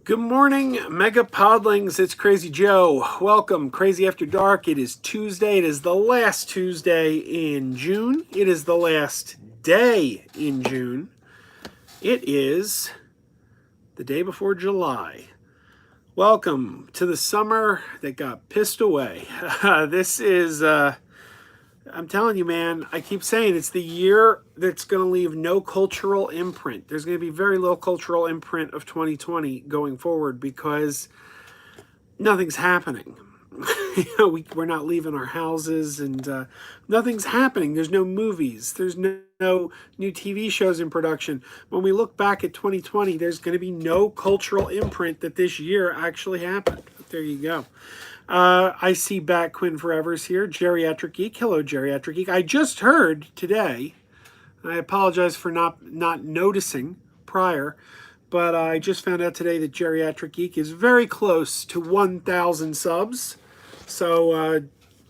Good morning, Mega Podlings. It's Crazy Joe. Welcome, Krazy After Dark. It is Tuesday. It is the last Tuesday in June. It is the last day in June. It is the day before July. Welcome to the summer that got pissed away. This is, I'm telling you, man, I keep saying it's the year that's going to leave no cultural imprint. There's going to be very low cultural imprint of 2020 going forward because nothing's happening. We're not leaving our houses and nothing's happening. There's no movies. There's no new TV shows in production. When we look back at 2020, there's going to be no cultural imprint that this year actually happened. But there you go. I see Bat Quinn Forever's here. Geriatric Geek. Hello, Geriatric Geek. I just heard today, I apologize for not noticing prior, but I just found out today that Geriatric Geek is very close to 1,000 subs. So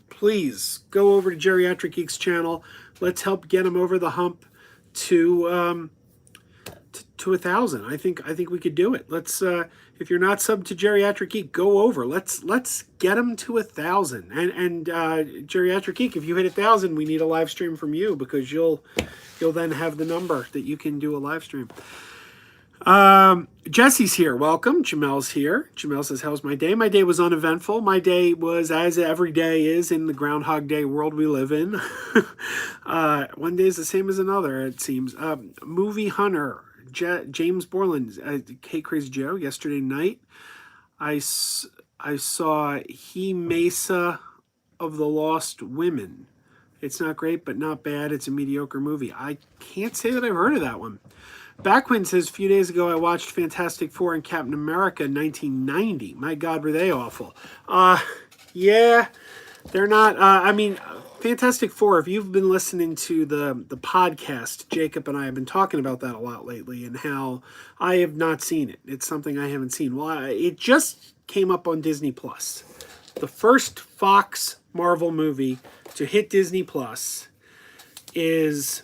please go over to Geriatric Geek's channel. Let's help get him over the hump to 1,000. I think we could do it. Let's if you're not subbed to Geriatric Geek, go over. Let's get him to 1,000. And Geriatric Geek, if you hit 1,000, we need a live stream from you because you'll then have the number that you can do a live stream. Jesse's here. Welcome. Jamel's here. Jamel says, how's my day? My day was uneventful. My day was as every day is in the Groundhog Day world we live in. One day is the same as another, it seems. Movie Hunter, James Borland, Hey Crazy Joe, yesterday night, I saw He Mesa of the Lost Women. It's not great, but not bad. It's a mediocre movie. I can't say that I've heard of that one. Backwin says, a few days ago I watched Fantastic Four and Captain America 1990. My God, were they awful. Yeah, they're not. I mean, Fantastic Four, if you've been listening to the podcast, Jacob and I have been talking about that a lot lately and how I have not seen it. It's something I haven't seen. Well, it just came up on Disney+. The first Fox Marvel movie to hit Disney Plus is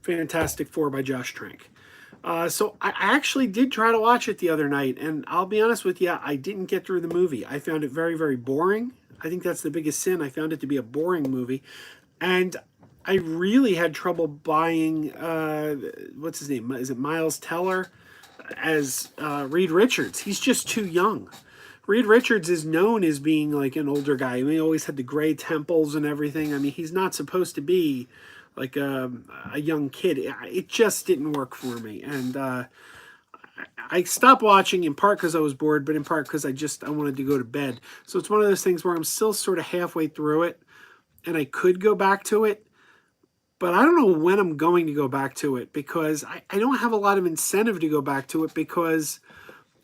Fantastic Four by Josh Trank. So I actually did try to watch it the other night, and I'll be honest with you, I didn't get through the movie. I found it very, very boring. I think that's the biggest sin. I found it to be a boring movie, and I really had trouble buying, what's his name? Is it Miles Teller as Reed Richards? He's just too young. Reed Richards is known as being like an older guy. I mean, he always had the gray temples and everything. I mean, he's not supposed to be like a young kid. It just didn't work for me. And I stopped watching in part because I was bored, but in part because I wanted to go to bed. So it's one of those things where I'm still sort of halfway through it and I could go back to it, but I don't know when I'm going to go back to it because I don't have a lot of incentive to go back to it because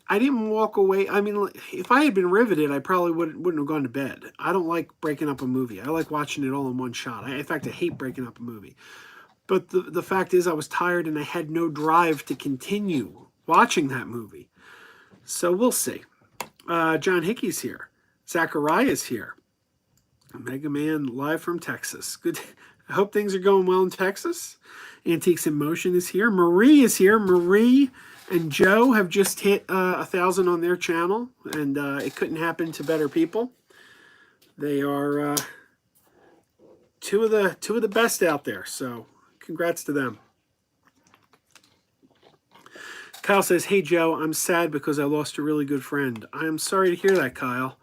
I didn't walk away. I mean, if I had been riveted, I probably wouldn't have gone to bed. I don't like breaking up a movie. I like watching it all in one shot. In fact, I hate breaking up a movie. But the fact is I was tired and I had no drive to continue watching that movie. So we'll see. John Hickey's here. Zachariah's here. Mega Man live from Texas. Good. I hope things are going well in Texas. Antiques in Motion is here. Marie is here. Marie and Joe have just hit 1,000 on their channel, and it couldn't happen to better people. They are two of the best out there. So, congrats to them. Kyle says, "Hey Joe, I'm sad because I lost a really good friend." I'm sorry to hear that, Kyle.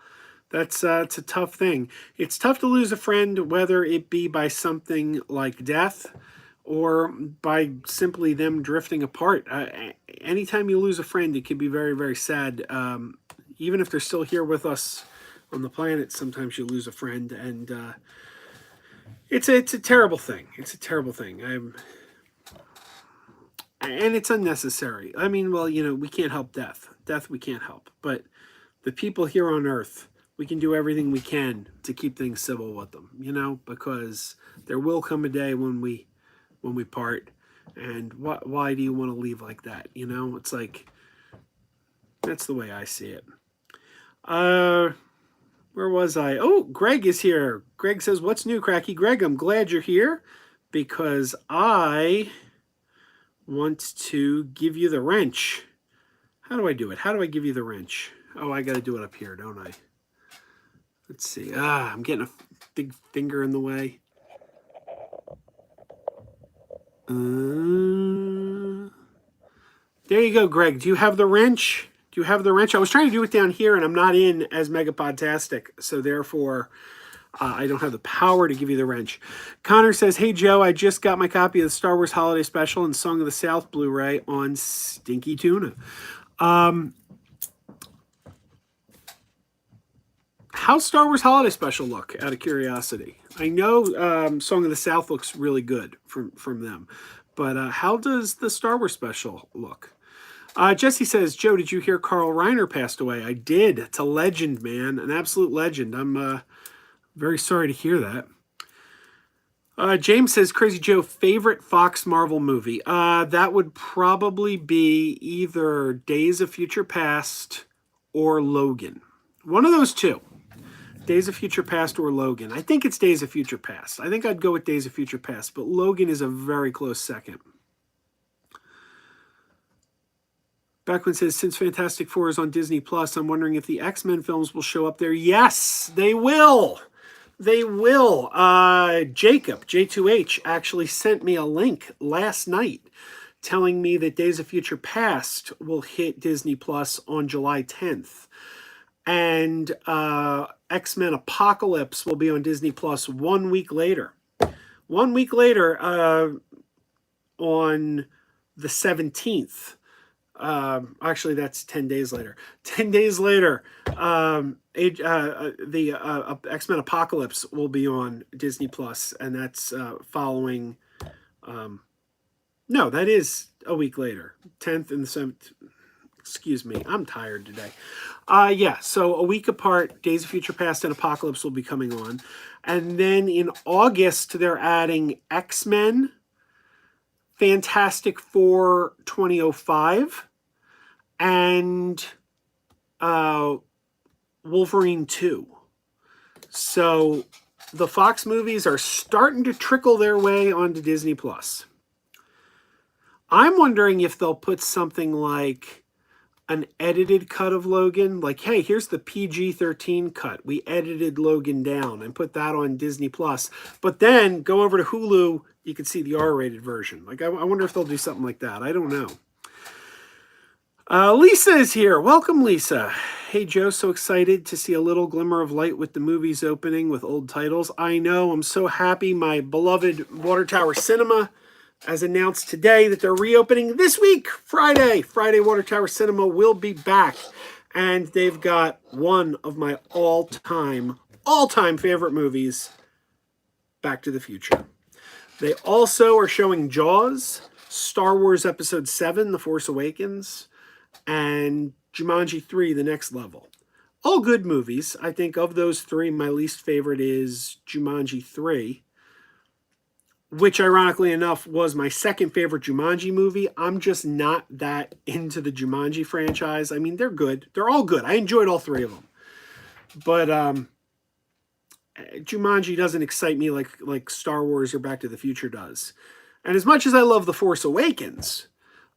That's it's a tough thing. It's tough to lose a friend, whether it be by something like death or by simply them drifting apart. Anytime you lose a friend, it can be very, very sad. Even if they're still here with us on the planet, sometimes you lose a friend, and it's a terrible thing. It's a terrible thing. And it's unnecessary. I mean, well, we can't help death. Death we can't help. But the people here on Earth, we can do everything we can to keep things civil with them, because there will come a day when we part, and why do you want to leave like that? It's like, that's the way I see it. Where was I? Oh, Greg is here. Greg says, what's new, Cracky? Greg, I'm glad you're here because I want to give you the wrench. How do I do it? How do I give you the wrench? Oh, I got to do it up here, don't I? Let's see. I'm getting a big finger in the way. There you go, Greg. Do you have the wrench? Do you have the wrench? I was trying to do it down here, and I'm not in as MegaPodTastic, so therefore I don't have the power to give you the wrench. Connor says, hey, Joe, I just got my copy of the Star Wars Holiday Special and Song of the South Blu-ray on Stinky Tuna. How's Star Wars Holiday Special look, out of curiosity? I know Song of the South looks really good from them, but how does the Star Wars Special look? Jesse says, Joe, did you hear Carl Reiner passed away? I did. It's a legend, man. An absolute legend. I'm very sorry to hear that. James says, Crazy Joe, favorite Fox Marvel movie? That would probably be either Days of Future Past or Logan. One of those two. Days of Future Past or Logan. I think it's Days of Future Past. I think I'd go with Days of Future Past, but Logan is a very close second. Beckwin says, since Fantastic Four is on Disney Plus, I'm wondering if the X-Men films will show up there. Yes, they will. They will. Jacob, J2H, actually sent me a link last night telling me that Days of Future Past will hit Disney Plus on July 10th. And X-Men Apocalypse will be on Disney Plus 1 week later. 1 week later, on the 17th. Actually, that's 10 days later. 10 days later, the X-Men Apocalypse will be on Disney Plus, and that's following. No, that is a week later. 10th and the 7th. Excuse me, I'm tired today. Yeah, so a week apart, Days of Future Past and Apocalypse will be coming on. And then in August, they're adding X-Men, Fantastic Four 2005, and Wolverine 2. So the Fox movies are starting to trickle their way onto Disney Plus. I'm wondering if they'll put something like an edited cut of Logan, like, hey, here's the PG-13 cut. We edited Logan down and put that on Disney Plus. But then go over to Hulu, you can see the R-rated version. Like, I wonder if they'll do something like that. I don't know. Lisa is here. Welcome, Lisa. Hey, Joe, so excited to see a little glimmer of light with the movies opening with old titles. I know, I'm so happy. My beloved Water Tower Cinema has announced today that they're reopening this week, Friday. Friday, Water Tower Cinema will be back. And they've got one of my all-time favorite movies, Back to the Future. They also are showing Jaws, Star Wars Episode 7, The Force Awakens, and Jumanji 3, The Next Level. All good movies. I think of those three, my least favorite is Jumanji 3. Which, ironically enough, was my second favorite Jumanji movie. I'm just not that into the Jumanji franchise. I mean, they're good. They're all good. I enjoyed all three of them. But Jumanji doesn't excite me like Star Wars or Back to the Future does. And as much as I love The Force Awakens,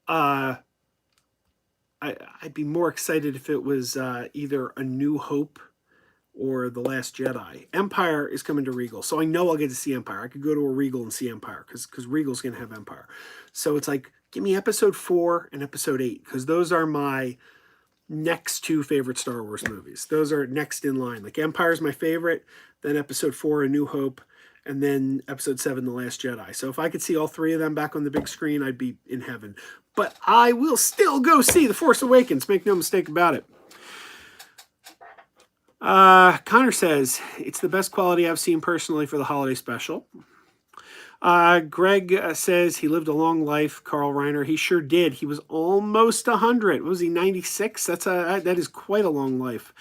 I'd be more excited if it was either A New Hope or The Last Jedi. Empire is coming to Regal, so I know I'll get to see Empire. I could go to a Regal and see Empire, because Regal's going to have Empire. So it's like, give me Episode 4 and Episode 8, because those are my next two favorite Star Wars movies. Those are next in line. Like, Empire's my favorite, then Episode 4, A New Hope, and then Episode 7, The Last Jedi. So if I could see all three of them back on the big screen, I'd be in heaven. But I will still go see The Force Awakens, make no mistake about it. Connor says, it's the best quality I've seen personally for the holiday special. Greg says he lived a long life, Carl Reiner. He sure did. He was almost 100. What was he, 96? That is quite a long life.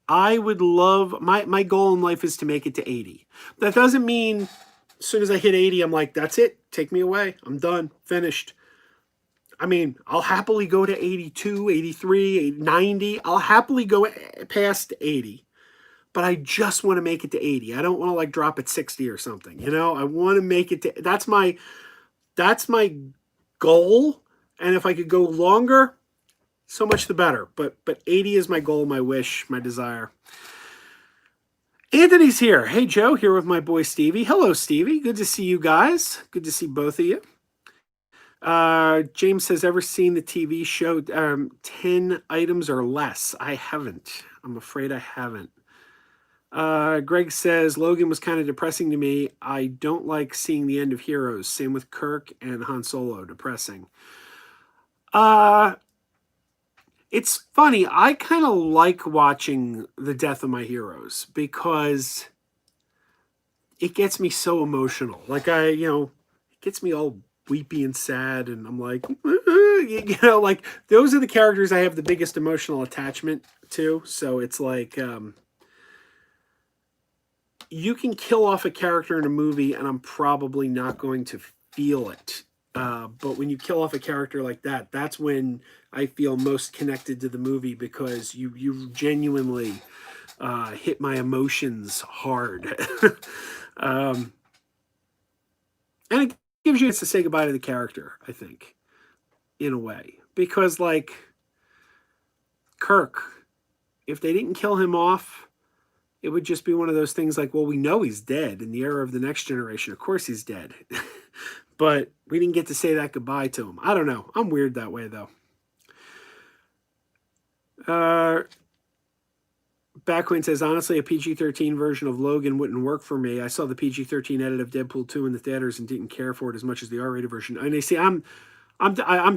I would love, my goal in life is to make it to 80. That doesn't mean as soon as I hit 80, I'm like, that's it. Take me away. I'm done. Finished. I mean, I'll happily go to 82, 83, 90. I'll happily go past 80. But I just want to make it to 80. I don't want to like drop at 60 or something. You know, I want to make it to, that's my goal. And if I could go longer, so much the better. But 80 is my goal, my wish, my desire. Anthony's here. Hey, Joe, here with my boy Stevie. Hello, Stevie. Good to see you guys. Good to see both of you. James says, ever seen the TV show 10 items or less? I haven't. I'm afraid I haven't. Greg says, Logan was kind of depressing to me. I don't like seeing the end of Heroes. Same with Kirk and Han Solo. Depressing. It's funny. I kind of like watching the death of my heroes because it gets me so emotional. Like it gets me all weepy and sad, and I'm like, like those are the characters I have the biggest emotional attachment to. So it's like, you can kill off a character in a movie and I'm probably not going to feel it. But when you kill off a character like that, that's when I feel most connected to the movie, because you genuinely hit my emotions hard. And it gives you a chance to say goodbye to the character, I think, in a way. Because, like, Kirk, if they didn't kill him off, it would just be one of those things like, well, we know he's dead in the era of the Next Generation. Of course he's dead. But we didn't get to say that goodbye to him. I don't know. I'm weird that way, though. Backwind says, honestly, a PG-13 version of Logan wouldn't work for me. I saw the PG-13 edit of Deadpool 2 in the theaters and didn't care for it as much as the R-rated version. And you see, I'm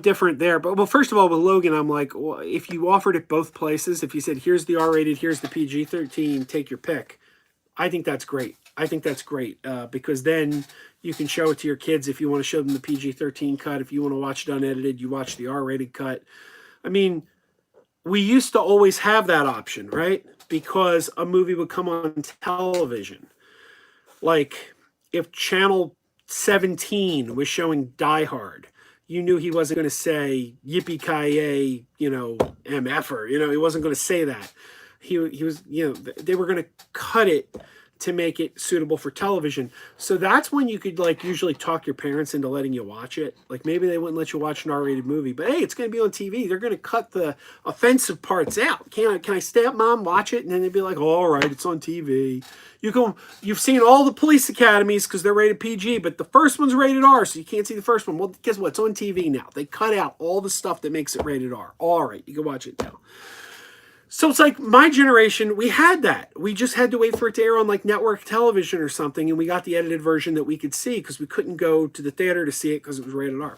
different there. But, well, first of all, with Logan, I'm like, well, if you offered it both places, if you said, here's the R-rated, here's the PG-13, take your pick, I think that's great. Because then you can show it to your kids. If you want to show them the PG-13 cut, if you want to watch it unedited, you watch the R-rated cut. I mean, we used to always have that option, right? Because a movie would come on television. Like, if Channel 17 was showing Die Hard, you knew he wasn't going to say, yippee-ki-yay, MFer. He wasn't going to say that. He was, they were going to cut it to make it suitable for television. So that's when you could, like, usually talk your parents into letting you watch it. Like, maybe they wouldn't let you watch an R-rated movie, but hey, it's going to be on TV. They're going to cut the offensive parts out. Can I stay up, Mom, watch it? And then they'd be like, oh, all right, it's on TV. You've seen all the police academies because they're rated PG, but the first one's rated R, so you can't see the first one. Well, guess what? It's on TV now. They cut out all the stuff that makes it rated R. All right, you can watch it now. So it's like my generation, we had that. We just had to wait for it to air on like network television or something, and we got the edited version that we could see because we couldn't go to the theater to see it because it was rated R.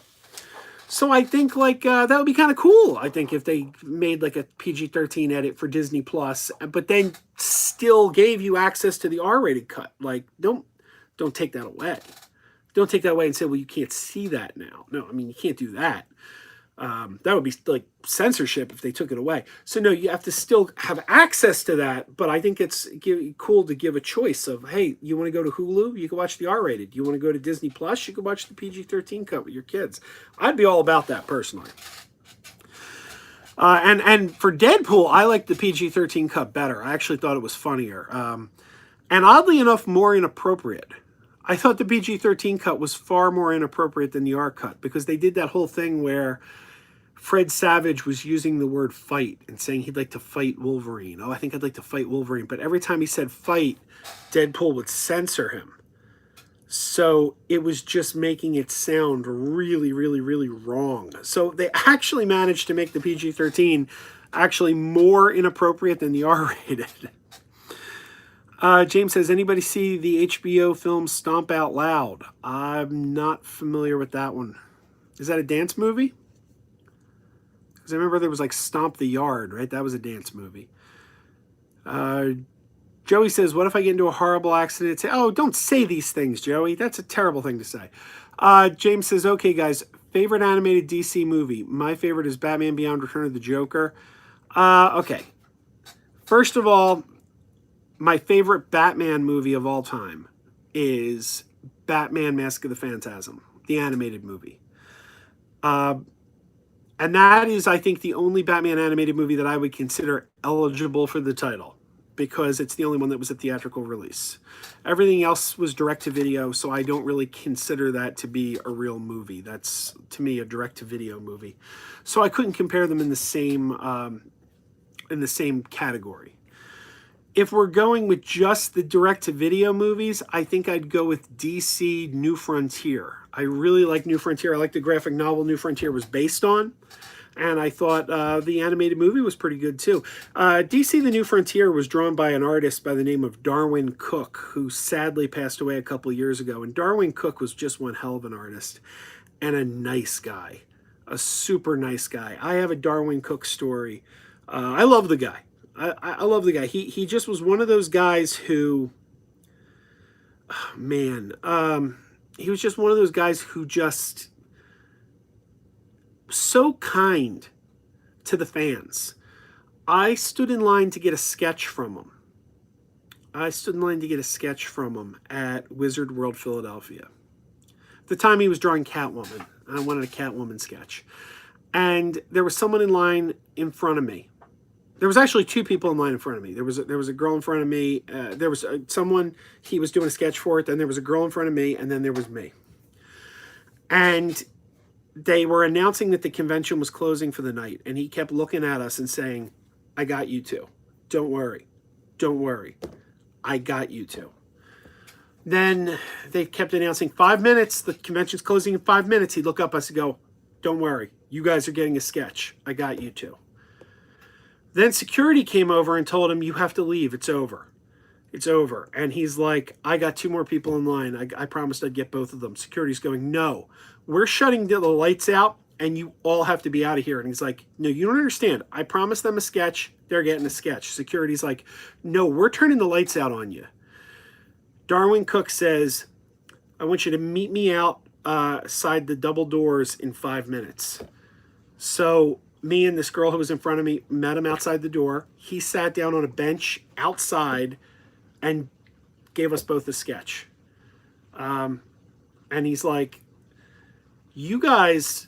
So I think like that would be kind of cool. I think if they made like a PG-13 edit for Disney Plus, but then still gave you access to the R-rated cut. Like don't take that away. Don't take that away and say, well, you can't see that now. No, I mean, you can't do that. That would be like censorship if they took it away. So no, you have to still have access to that. But I think it's cool to give a choice of, hey, you want to go to Hulu? You can watch the R-rated. You want to go to Disney Plus? You can watch the PG-13 cut with your kids. I'd be all about that personally. And for Deadpool, I like the PG-13 cut better. I actually thought it was funnier. And oddly enough, more inappropriate. I thought the PG-13 cut was far more inappropriate than the R cut because they did that whole thing where Fred Savage was using the word fight and saying he'd like to fight Wolverine. Oh, I think I'd like to fight Wolverine. But every time he said fight, Deadpool would censor him. So it was just making it sound really, really, really wrong. So they actually managed to make the PG-13 actually more inappropriate than the R-rated. James says, anybody see the HBO film Stomp Out Loud? I'm not familiar with that one. Is that a dance movie? Because I remember there was like Stomp the Yard, right? That was a dance movie. Joey says, what if I get into a horrible accident? Say, oh, don't say these things, Joey. That's a terrible thing to say. James says, okay, guys, favorite animated DC movie. My favorite is Batman Beyond Return of the Joker. Okay. First of all, my favorite Batman movie of all time is Batman Mask of the Phantasm, the animated movie. And that is, I think, the only Batman animated movie that I would consider eligible for the title. because it's the only one that was a theatrical release. Everything else was direct-to-video, so I don't really consider that to be a real movie. That's, to me, a direct-to-video movie. So I couldn't compare them in the same category. If we're going with just the direct-to-video movies, I think I'd go with DC New Frontier. I really like New Frontier. I like the graphic novel New Frontier was based on. And I thought the animated movie was pretty good, too. DC The New Frontier was drawn by an artist by the name of Darwyn Cooke, who sadly passed away a couple of years ago. And Darwyn Cooke was just one hell of an artist and a nice guy, a super nice guy. I have a Darwyn Cooke story. I love the guy. I love the guy. He just was one of those guys who, he was just one of those guys who just so kind to the fans. I stood in line to get a sketch from him. At Wizard World Philadelphia. At the time he was drawing Catwoman. I wanted a Catwoman sketch. And there was someone in line in front of me. There was actually two people in line in front of me. There was a girl in front of me. There was someone he was doing a sketch for it. Then there was a girl in front of me. And then there was me. And they were announcing that the convention was closing for the night, and he kept looking at us and saying, I got you two. Don't worry. Don't worry. I got you two. Then they kept announcing 5 minutes. The convention's closing in 5 minutes. He'd look up at us and go, don't worry. You guys are getting a sketch. I got you two. Then security came over and told him, you have to leave. It's over. It's over. And he's like, I got two more people in line. I promised I'd get both of them. Security's going, no. We're shutting the lights out, and you all have to be out of here. And he's like, no, you don't understand. I promised them a sketch. They're getting a sketch. Security's like, no, we're turning the lights out on you. Darwyn Cooke says, I want you to meet me outside the double doors in 5 minutes. So me and this girl who was in front of me met him outside the door. He sat down on a bench outside and gave us both a sketch. And he's like, you guys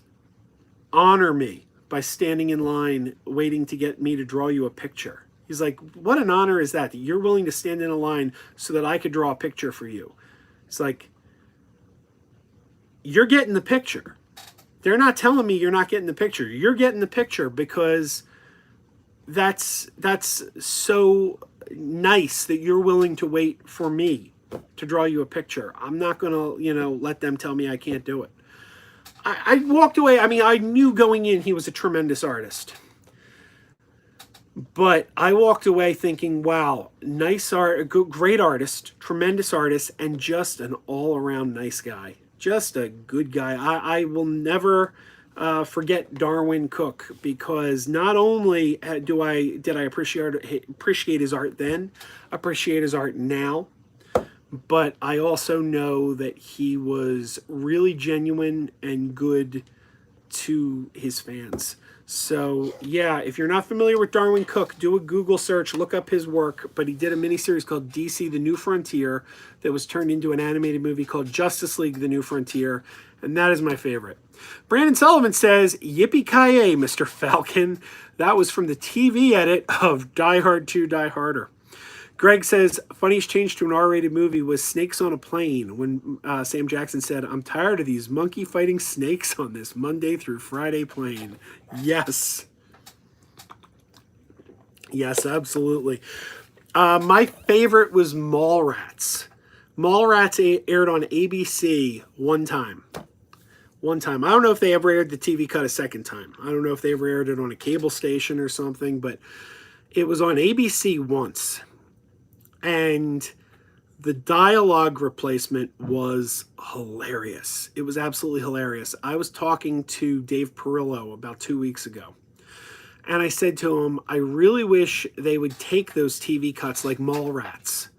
honor me by standing in line waiting to get me to draw you a picture. He's like, what an honor is that you're willing to stand in a line so that I could draw a picture for you. It's like, you're getting the picture. They're not telling me you're not getting the picture. You're getting the picture because that's so nice that you're willing to wait for me to draw you a picture. I'm not going to, let them tell me I can't do it. I walked away. I mean, I knew going in he was a tremendous artist. But I walked away thinking, wow, nice art, great artist, tremendous artist, and just an all-around nice guy. Just a good guy. I will never forget Darwyn Cooke, because not only did I appreciate his art then, appreciate his art now, but I also know that he was really genuine and good to his fans. So, yeah, if you're not familiar with Darwyn Cooke, do a Google search, look up his work. But he did a miniseries called DC The New Frontier that was turned into an animated movie called Justice League The New Frontier, and that is my favorite. Brandon Sullivan says, yippee-ki-yay, Mr. Falcon. That was from the TV edit of Die Hard 2, Die Harder. Greg says, funniest change to an R-rated movie was Snakes on a Plane, when Sam Jackson said, I'm tired of these monkey fighting snakes on this Monday through Friday plane. Yes. Yes, absolutely. My favorite was Mallrats. Mallrats aired on ABC one time. I don't know if they ever aired the TV cut a second time. I don't know if they ever aired it on a cable station or something, but it was on ABC once. And the dialogue replacement was hilarious. It was absolutely hilarious. I was talking to Dave Perillo about 2 weeks ago. And I said to him, I really wish they would take those TV cuts like Mallrats.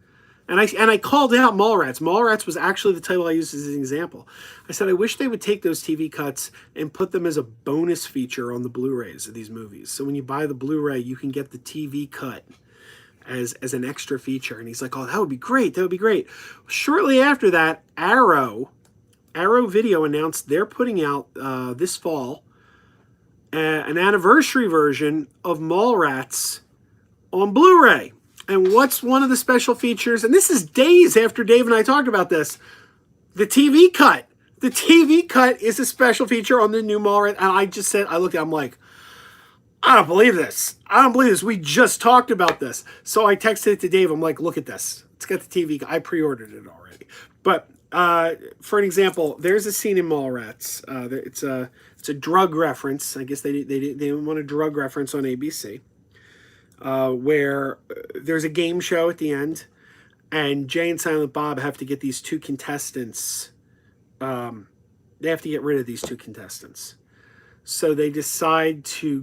And I called out Mallrats. Mallrats was actually the title I used as an example. I said, I wish they would take those TV cuts and put them as a bonus feature on the Blu-rays of these movies. So when you buy the Blu-ray, you can get the TV cut as an extra feature. And he's like, oh, that would be great. That would be great. Shortly after that, Arrow Video announced they're putting out this fall an anniversary version of Mallrats on Blu-ray. And what's one of the special features? And this is days after Dave and I talked about this. The TV cut. The TV cut is a special feature on the new Mallrats. And I just said, I looked at it, I'm like, I don't believe this. I don't believe this. We just talked about this. So I texted it to Dave. I'm like, look at this. It's got the TV. I pre-ordered it already. But for an example, there's a scene in Mallrats. It's a drug reference. I guess they want a drug reference on ABC, where there's a game show at the end, and Jay and Silent Bob have to get these two contestants. They have to get rid of these two contestants. So they decide to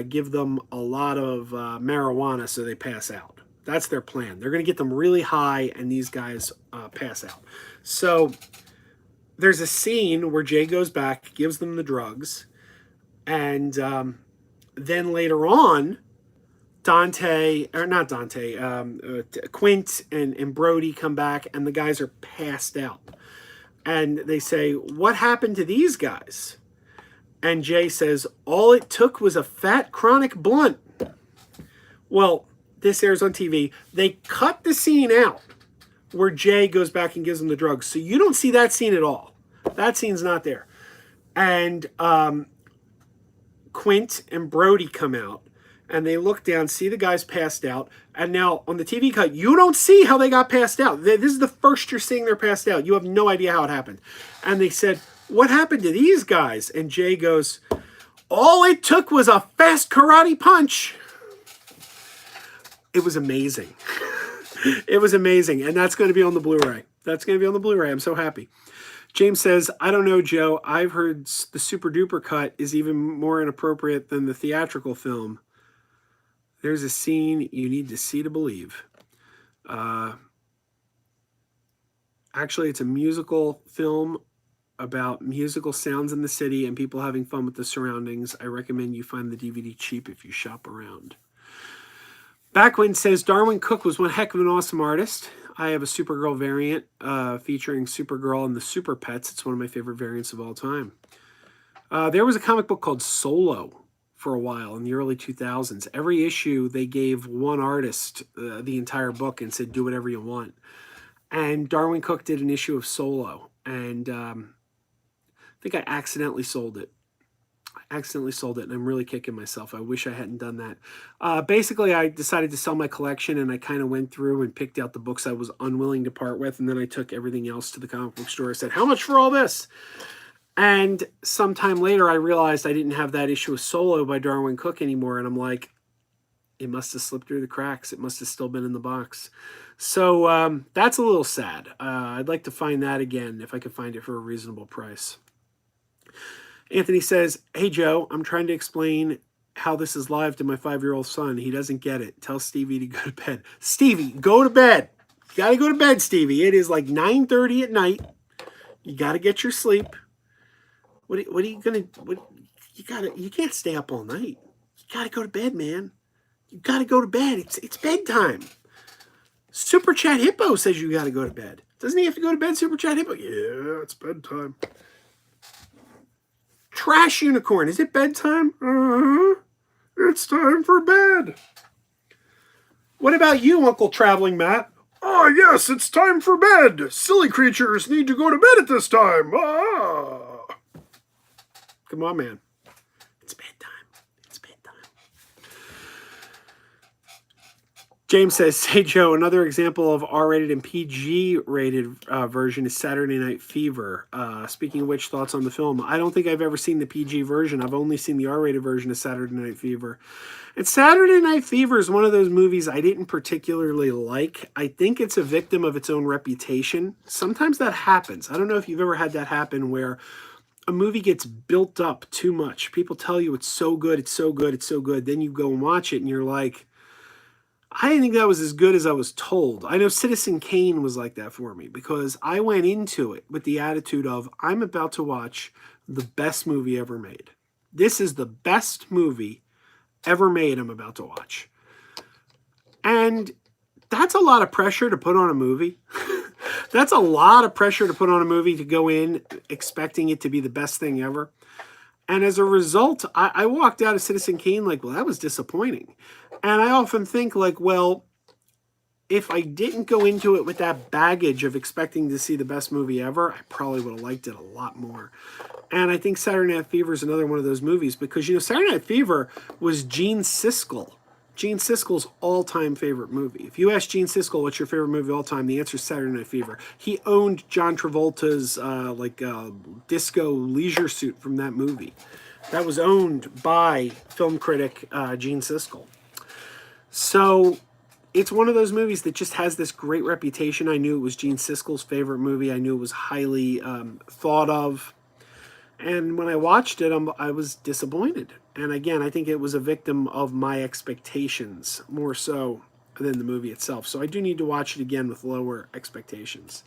give them a lot of marijuana so they pass out. That's their plan. They're going to get them really high, and these guys pass out. So there's a scene where Jay goes back, gives them the drugs, and then later on, Quint and Brody come back, and the guys are passed out. And they say, what happened to these guys? And Jay says, all it took was a fat chronic blunt. Well, this airs on TV. They cut the scene out where Jay goes back and gives them the drugs. So you don't see that scene at all. That scene's not there. And Quint and Brody come out, and they look down, see the guys passed out. And now on the TV cut, you don't see how they got passed out. This is the first you're seeing they're passed out. You have no idea how it happened. And they said, what happened to these guys? And Jay goes, all it took was a fast karate punch. It was amazing. It was amazing. And that's going to be on the Blu-ray. That's going to be on the Blu-ray. I'm so happy. James says, I don't know, Joe. I've heard the super duper cut is even more inappropriate than the theatrical film. There's a scene you need to see to believe. Actually, it's a musical film about musical sounds in the city and people having fun with the surroundings. I recommend you find the DVD cheap if you shop around. Backwin says, Darwyn Cooke was one heck of an awesome artist. I have a Supergirl variant featuring Supergirl and the Super Pets. It's one of my favorite variants of all time. There was a comic book called Solo for a while in the early 2000s. Every issue, they gave one artist the entire book and said, do whatever you want. And Darwyn Cooke did an issue of Solo. And I think I accidentally sold it. And I'm really kicking myself. I wish I hadn't done that. Basically, I decided to sell my collection, and I kind of went through and picked out the books I was unwilling to part with, and then I took everything else to the comic book store. I said, how much for all this? And sometime later, I realized I didn't have that issue of Solo by Darwyn Cooke anymore, and I'm like, it must have slipped through the cracks. It must have still been in the box. So that's a little sad. I'd like to find that again if I could find it for a reasonable price. Anthony says, hey, Joe, I'm trying to explain how this is live to my 5-year-old son. He doesn't get it. Tell Stevie to go to bed. Stevie, go to bed. You got to go to bed, Stevie. It is like 9:30 at night. You got to get your sleep. What are you going to, you can't stay up all night. You got to go to bed, man. You got to go to bed. It's bedtime. Super Chat Hippo says you got to go to bed. Doesn't he have to go to bed, Super Chat Hippo? Yeah, it's bedtime. Trash Unicorn, is it bedtime? It's time for bed. What about you, Uncle Traveling Matt? Oh, yes, it's time for bed. Silly creatures need to go to bed at this time. Come on, man. It's bedtime. It's bedtime. James says, hey, Joe, another example of R-rated and PG-rated version is Saturday Night Fever. Speaking of which, thoughts on the film? I don't think I've ever seen the PG version. I've only seen the R-rated version of Saturday Night Fever. And Saturday Night Fever is one of those movies I didn't particularly like. I think it's a victim of its own reputation. Sometimes that happens. I don't know if you've ever had that happen where a movie gets built up too much. People tell you it's so good, it's so good, it's so good. Then you go and watch it and you're like, I didn't think that was as good as I was told. I know Citizen Kane was like that for me because I went into it with the attitude of, I'm about to watch the best movie ever made. This is the best movie ever made I'm about to watch. And that's a lot of pressure to put on a movie. That's a lot of pressure to put on a movie to go in expecting it to be the best thing ever. And as a result, I walked out of Citizen Kane like, well, that was disappointing. And I often think like, well, if I didn't go into it with that baggage of expecting to see the best movie ever, I probably would have liked it a lot more. And I think Saturday Night Fever is another one of those movies because, Saturday Night Fever was Gene Siskel. Gene Siskel's all-time favorite movie. If you ask Gene Siskel what's your favorite movie of all time, the answer is Saturday Night Fever. He owned John Travolta's disco leisure suit from that movie. That was owned by film critic Gene Siskel. So it's one of those movies that just has this great reputation. I knew it was Gene Siskel's favorite movie. I knew it was highly thought of. And when I watched it, I was disappointed. And again, I think it was a victim of my expectations more so than the movie itself. So I do need to watch it again with lower expectations.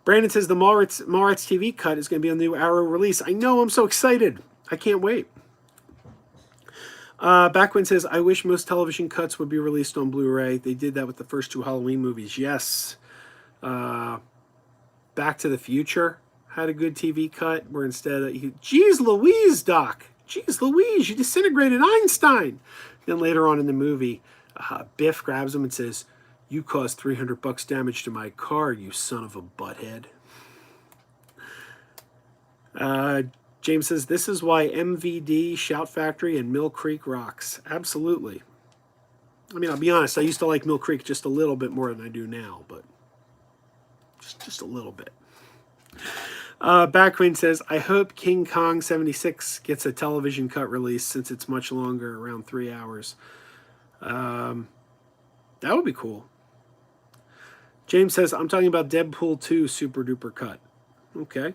Brandon says the Mallrats TV cut is going to be on the new Arrow release. I know, I'm so excited. I can't wait. Backwin says, I wish most television cuts would be released on Blu-ray. They did that with the first two Halloween movies. Yes. Back to the Future had a good TV cut where instead of, geez Louise, Doc. Geez Louise, you disintegrated Einstein. Then later on in the movie, Biff grabs him and says, you caused $300 damage to my car, you son of a butthead. James says, this is why MVD, Shout Factory, and Mill Creek rocks. Absolutely. I mean, I'll be honest, I used to like Mill Creek just a little bit more than I do now, but just a little bit. Backwing says, I hope King Kong 76 gets a television cut release since it's much longer, around 3 hours. That would be cool. James says, I'm talking about Deadpool 2 Super Duper cut. Okay.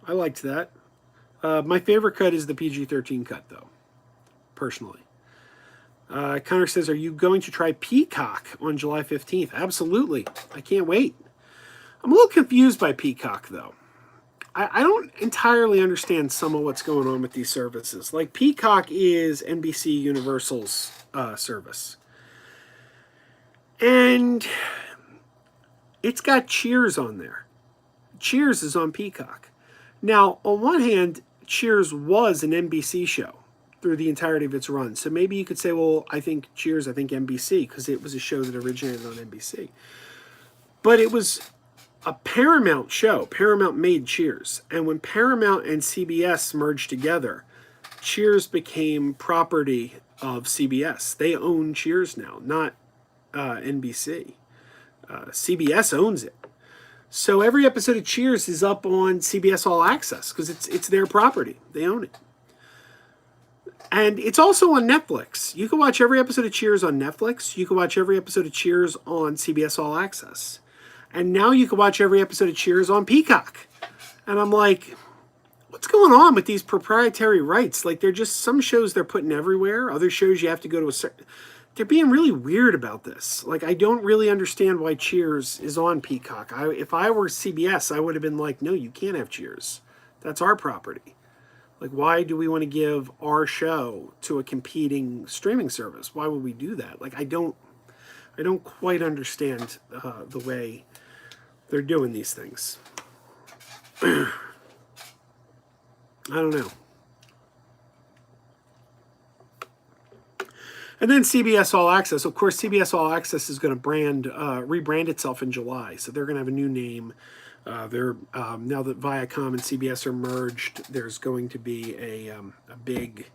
I liked that. My favorite cut is the PG-13 cut, though, personally. Connor says, are you going to try Peacock on July 15th? Absolutely. I can't wait. I'm a little confused by Peacock, though. I don't entirely understand some of what's going on with these services. Like, Peacock is NBC Universal's service. And it's got Cheers on there. Cheers is on Peacock. Now, on one hand, Cheers was an NBC show through the entirety of its run. So maybe you could say, well, I think Cheers, I think NBC, because it was a show that originated on NBC. But it was a Paramount show. Paramount made Cheers. And when Paramount and CBS merged together, Cheers became property of CBS. They own Cheers now, not NBC. CBS owns it. So every episode of Cheers is up on CBS All Access because it's their property. They own it. And it's also on Netflix. You can watch every episode of Cheers on Netflix. You can watch every episode of Cheers on CBS All Access. And now you can watch every episode of Cheers on Peacock. And I'm like, what's going on with these proprietary rights? Like, they're just some shows they're putting everywhere. Other shows you have to go to a certain... They're being really weird about this. Like, I don't really understand why Cheers is on Peacock. If I were CBS, I would have been like, no, you can't have Cheers. That's our property. Like, why do we want to give our show to a competing streaming service? Why would we do that? Like, I don't quite understand the way they're doing these things. I don't know. And then CBS All Access. Of course, CBS All Access is going to rebrand itself in July. So they're going to have a new name. Now that Viacom and CBS are merged, there's going to be a big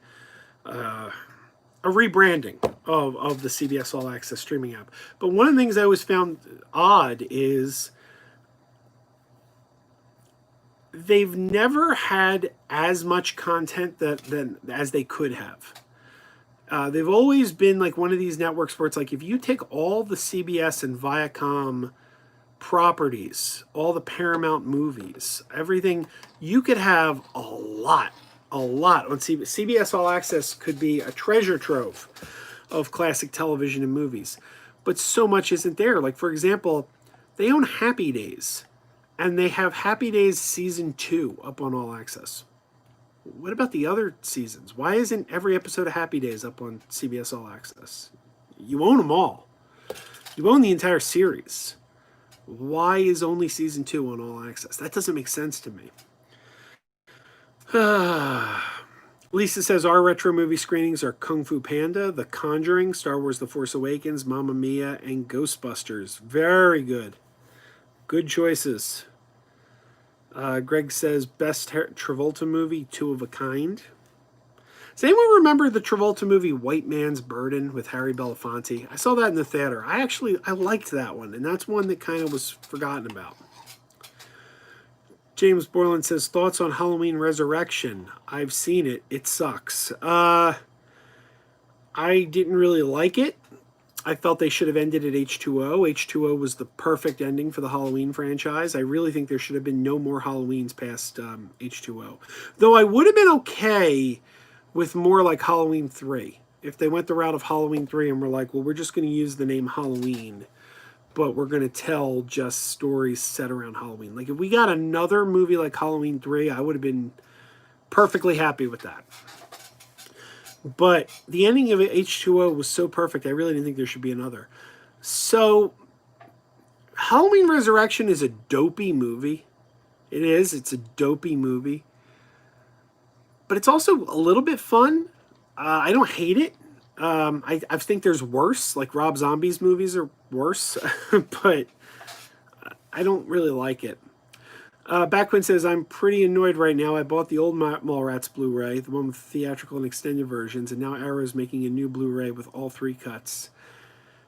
rebranding of the CBS All Access streaming app. But one of the things I always found odd is they've never had as much content as they could have. They've always been like one of these networks where it's like, if you take all the CBS and Viacom properties, all the Paramount movies, everything, you could have a lot on CBS. CBS All Access could be a treasure trove of classic television and movies. But so much isn't there. Like, for example, they own Happy Days. And they have Happy Days Season 2 up on All Access. What about the other seasons? Why isn't every episode of Happy Days up on CBS All Access? You own them all. You own the entire series. Why is only Season 2 on All Access? That doesn't make sense to me. Lisa says our retro movie screenings are Kung Fu Panda, The Conjuring, Star Wars The Force Awakens, Mamma Mia, and Ghostbusters. Very good. Good choices. Greg says best Travolta movie, Two of a Kind. Does anyone remember the Travolta movie White Man's Burden with Harry Belafonte? I saw that in the theater. I liked that one, and that's one that kind of was forgotten about. James Borland says, thoughts on Halloween Resurrection? I've seen it. It sucks. I didn't really like it. I felt they should have ended at H2O. H2O was the perfect ending for the Halloween franchise. I really think there should have been no more Halloweens past H2O. Though I would have been okay with more like Halloween 3. If they went the route of Halloween 3 and were like, well, we're just going to use the name Halloween, but we're going to tell just stories set around Halloween. Like, if we got another movie like Halloween 3, I would have been perfectly happy with that. But the ending of H2O was so perfect, I really didn't think there should be another. So, Halloween Resurrection is a dopey movie. It is. It's a dopey movie. But it's also a little bit fun. I don't hate it. I think there's worse. Like Rob Zombie's movies are worse. But I don't really like it. Backwin says, I'm pretty annoyed right now. I bought the old Mallrats Blu-ray, the one with theatrical and extended versions, and now Arrow's making a new Blu-ray with all 3 cuts.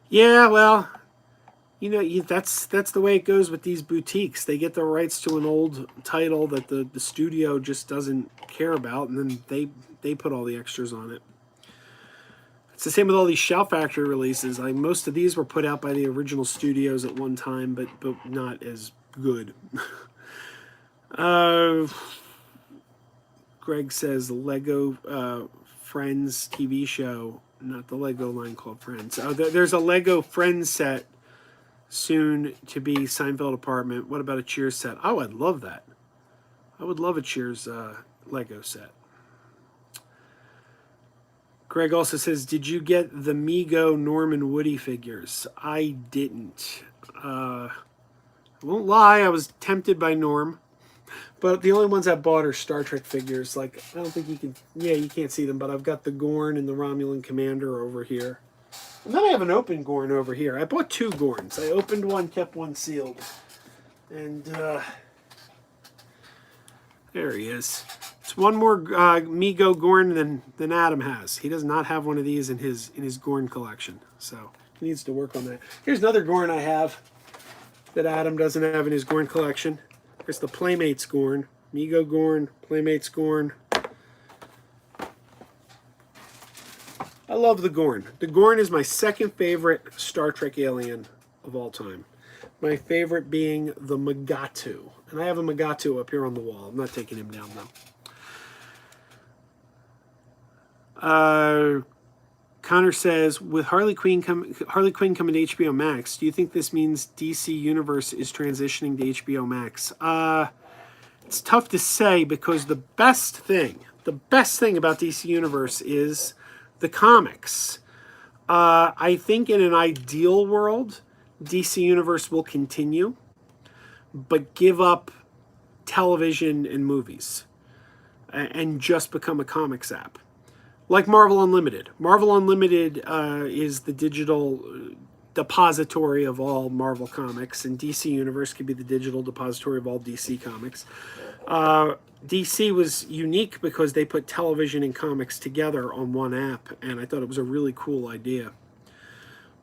Yeah, well, you know, that's the way it goes with these boutiques. They get the rights to an old title that the studio just doesn't care about, and then they put all the extras on it. It's the same with all these Shout Factory releases. Like, most of these were put out by the original studios at one time, but not as good. Greg says Lego Friends TV show, not the Lego line called Friends. There's a Lego Friends set soon to be Seinfeld apartment. What about a Cheers set? Oh, I'd love that. I would love a Cheers Lego set. Greg also says, did you get the Mego Norm and Woody figures? I didn't. I won't lie, I was tempted by Norm. But the only ones I bought are Star Trek figures. Like, I don't think you can... Yeah, you can't see them, but I've got the Gorn and the Romulan Commander over here. And then I have an open Gorn over here. I bought 2 Gorns. I opened one, kept one sealed. And, there he is. It's one more Mego Gorn than Adam has. He does not have one of these in his Gorn collection. So, he needs to work on that. Here's another Gorn I have that Adam doesn't have in his Gorn collection. There's the Playmates Gorn. Mego Gorn, Playmates Gorn. I love the Gorn. The Gorn is my second favorite Star Trek alien of all time. My favorite being the Megatu. And I have a Megatu up here on the wall. I'm not taking him down, though. Connor says, with Harley Quinn coming to HBO Max, do you think this means DC Universe is transitioning to HBO Max? It's tough to say, because the best thing about DC Universe is the comics. I think in an ideal world, DC Universe will continue, but give up television and movies and just become a comics app. Like Marvel Unlimited. Marvel Unlimited is the digital depository of all Marvel comics, and DC Universe could be the digital depository of all DC comics. DC was unique because they put television and comics together on one app, and I thought it was a really cool idea.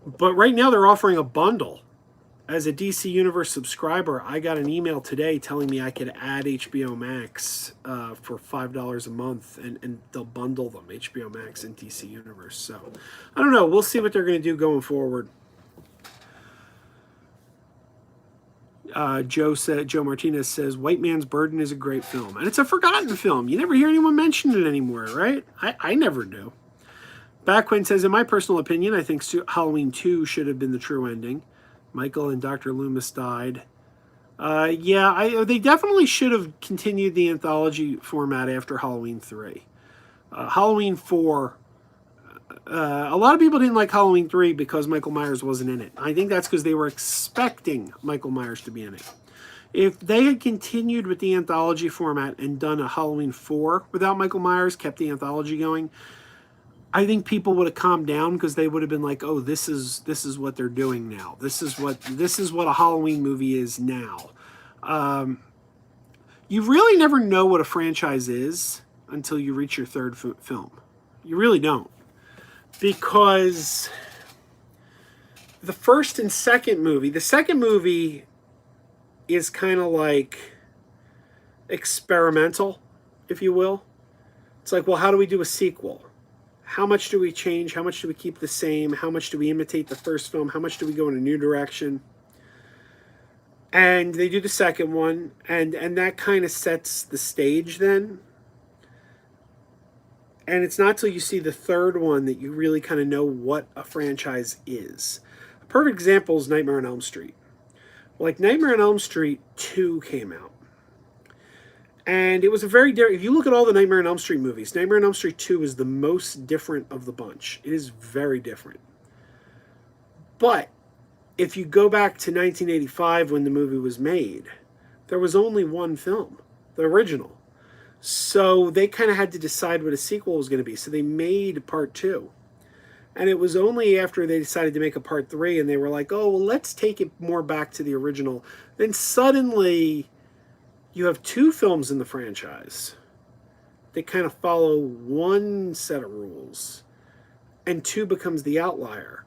But right now they're offering a bundle. As a DC Universe subscriber, I got an email today telling me I could add HBO Max for $5 a month, and they'll bundle them, HBO Max and DC Universe. So, I don't know. We'll see what they're going to do going forward. Joe Martinez says, White Man's Burden is a great film. And it's a forgotten film. You never hear anyone mention it anymore, right? I never do. Backwin says, in my personal opinion, I think Halloween 2 should have been the true ending. Michael and Dr. Loomis died. They definitely should have continued the anthology format after Halloween 3. Halloween 4, a lot of people didn't like Halloween 3 because Michael Myers wasn't in it. I think that's because they were expecting Michael Myers to be in it. If they had continued with the anthology format and done a Halloween 4 without Michael Myers, kept the anthology going, I think people would have calmed down because they would have been like, "Oh, this is what they're doing now. This is what a Halloween movie is now." You really never know what a franchise is until you reach your third film. You really don't, because the first and second movie, the second movie is kind of like experimental, if you will. It's like, well, how do we do a sequel? How much do we change? How much do we keep the same? How much do we imitate the first film? How much do we go in a new direction? And they do the second one, and that kind of sets the stage then. And it's not till you see the third one that you really kind of know what a franchise is. A perfect example is Nightmare on Elm Street. Like, Nightmare on Elm Street 2 came out. And it was a very different... If you look at all the Nightmare on Elm Street movies, Nightmare on Elm Street 2 is the most different of the bunch. It is very different. But if you go back to 1985 when the movie was made, there was only one film, the original. So they kind of had to decide what a sequel was going to be. So they made part 2. And it was only after they decided to make a part 3 and they were like, oh, well, let's take it more back to the original. Then suddenly you have 2 films in the franchise that kind of follow one set of rules, and 2 becomes the outlier.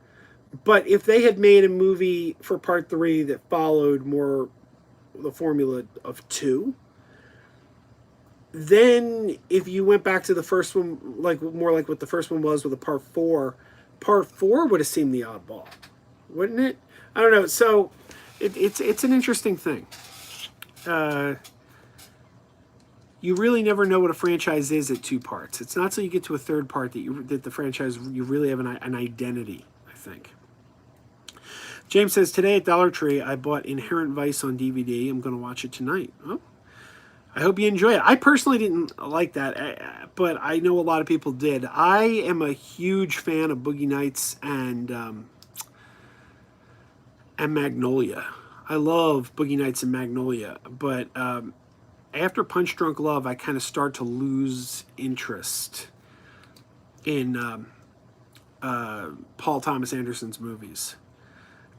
But if they had made a movie for part 3 that followed more the formula of 2, then if you went back to the first one, like more like what the first one was with a part 4 would have seemed the oddball, wouldn't it? I don't know. So it's an interesting thing. You really never know what a franchise is at 2 parts. It's not till you get to a third part that the franchise, you really have an identity, I think. James says, today at Dollar Tree, I bought Inherent Vice on DVD. I'm going to watch it tonight. Oh, I hope you enjoy it. I personally didn't like that, but I know a lot of people did. I am a huge fan of Boogie Nights and Magnolia. I love Boogie Nights and Magnolia, but after Punch Drunk Love, I kind of start to lose interest in Paul Thomas Anderson's movies.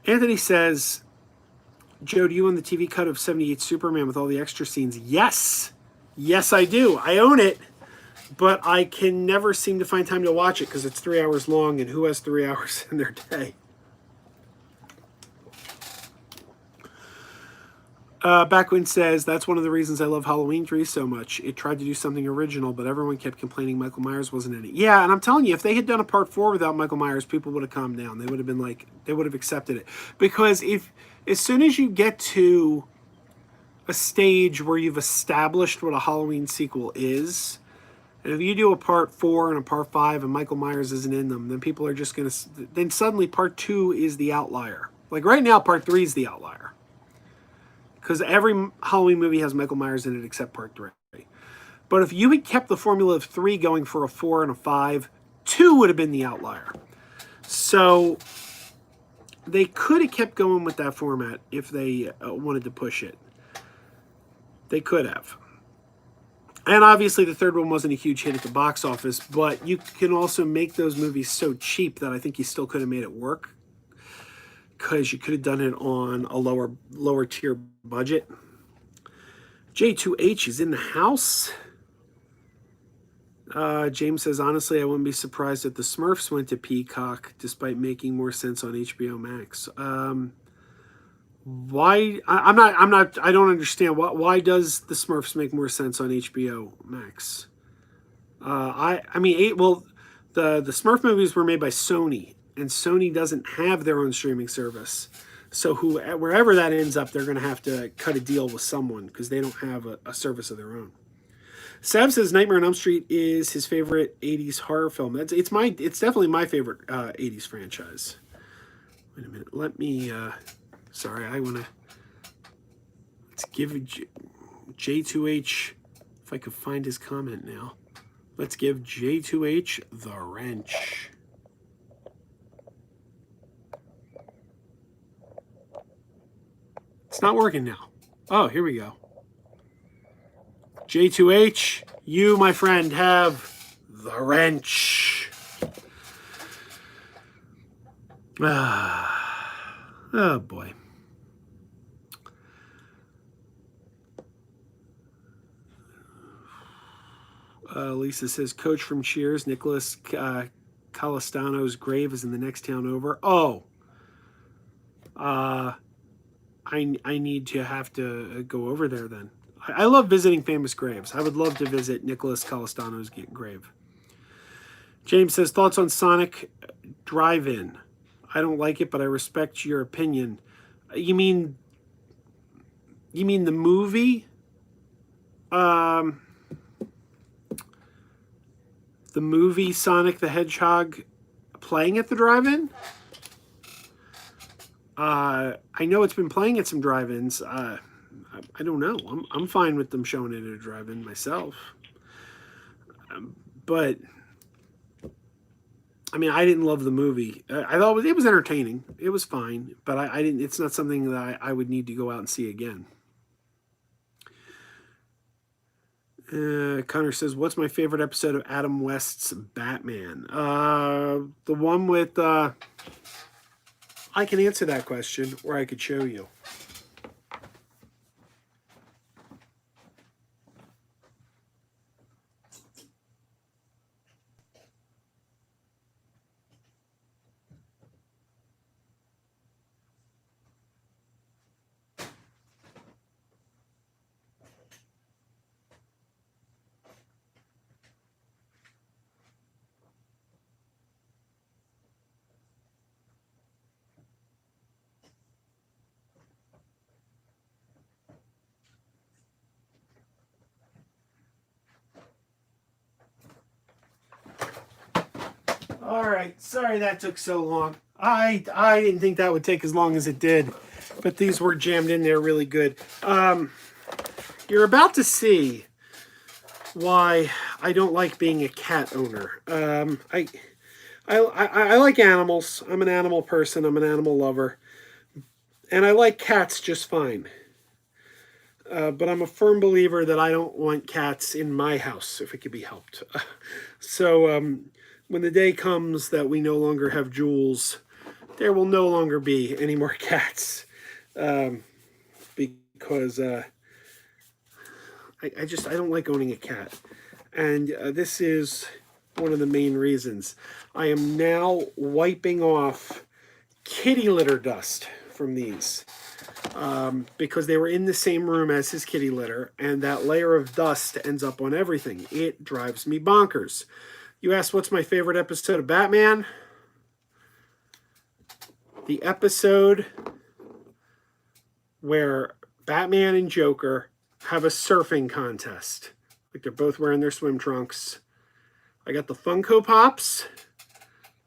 Anthony says, Joe, do you own the TV cut of 78 Superman with all the extra scenes? Yes. Yes, I do. I own it, but I can never seem to find time to watch it because it's 3 hours long, and who has 3 hours in their day? Backwind says, that's one of the reasons I love Halloween 3 so much. It tried to do something original, but everyone kept complaining Michael Myers wasn't in it. Yeah, and I'm telling you, if they had done a part 4 without Michael Myers, people would have calmed down. They would have been like, they would have accepted it. Because as soon as you get to a stage where you've established what a Halloween sequel is, and if you do a part 4 and a part 5 and Michael Myers isn't in them, then people are just going to, then suddenly part 2 is the outlier. Like right now, part 3 is the outlier. Because every Halloween movie has Michael Myers in it except part 3. But if you had kept the formula of 3 going for a 4 and a 5, 2 would have been the outlier. So they could have kept going with that format if they wanted to push it. They could have. And obviously the third one wasn't a huge hit at the box office, but you can also make those movies so cheap that I think you still could have made it work. Because you could have done it on a lower tier budget. J2H is in the house. James says, honestly, I wouldn't be surprised if the Smurfs went to Peacock, despite making more sense on HBO Max. Why? I don't understand. Why does the Smurfs make more sense on HBO Max? The Smurf movies were made by Sony. And Sony doesn't have their own streaming service. So wherever that ends up, they're going to have to cut a deal with someone because they don't have a service of their own. Sav says Nightmare on Elm Street is his favorite 80s horror film. It's definitely my favorite 80s franchise. Wait a minute. Let me... sorry, I want to... Let's give J2H... If I could find his comment now. Let's give J2H the wrench. It's not working now. Oh, here we go. J2H, you, my friend, have the wrench. Oh, boy. Lisa says, Coach from Cheers, Nicholas Calistano's grave is in the next town over. Oh, I need to have to go over there then. I love visiting famous graves. I would love to visit Nicholas Calistano's grave. James says, thoughts on Sonic Drive-In? I don't like it, but I respect your opinion. You mean the movie? The movie Sonic the Hedgehog playing at the drive-in? I know it's been playing at some drive-ins. I don't know. I'm fine with them showing it at a drive-in myself. But I mean, I didn't love the movie. I thought it was entertaining. It was fine, but I didn't. It's not something that I would need to go out and see again. Connor says, "What's my favorite episode of Adam West's Batman?" The one with. I can answer that question, or I could show you. All right, sorry that took so long. I didn't think that would take as long as it did, but these were jammed in there really good. You're about to see why I don't like being a cat owner. I like animals. I'm an animal person. I'm an animal lover, and I like cats just fine. But I'm a firm believer that I don't want cats in my house if it could be helped. So when the day comes that we no longer have Jules, there will no longer be any more cats, because I don't like owning a cat, and this is one of the main reasons. I am now wiping off kitty litter dust from these. Because they were in the same room as his kitty litter, and that layer of dust ends up on everything. It drives me bonkers. You asked what's my favorite episode of Batman? The episode where Batman and Joker have a surfing contest. Like they're both wearing their swim trunks. I got the Funko Pops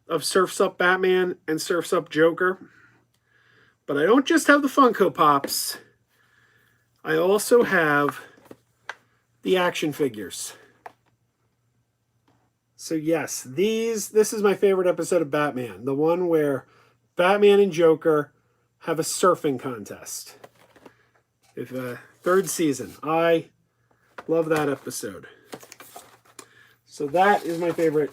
of Surf's Up Batman and Surf's Up Joker. But I don't just have the Funko Pops. I also have the action figures. So yes, this is my favorite episode of Batman. The one where Batman and Joker have a surfing contest. Third season. I love that episode. So that is my favorite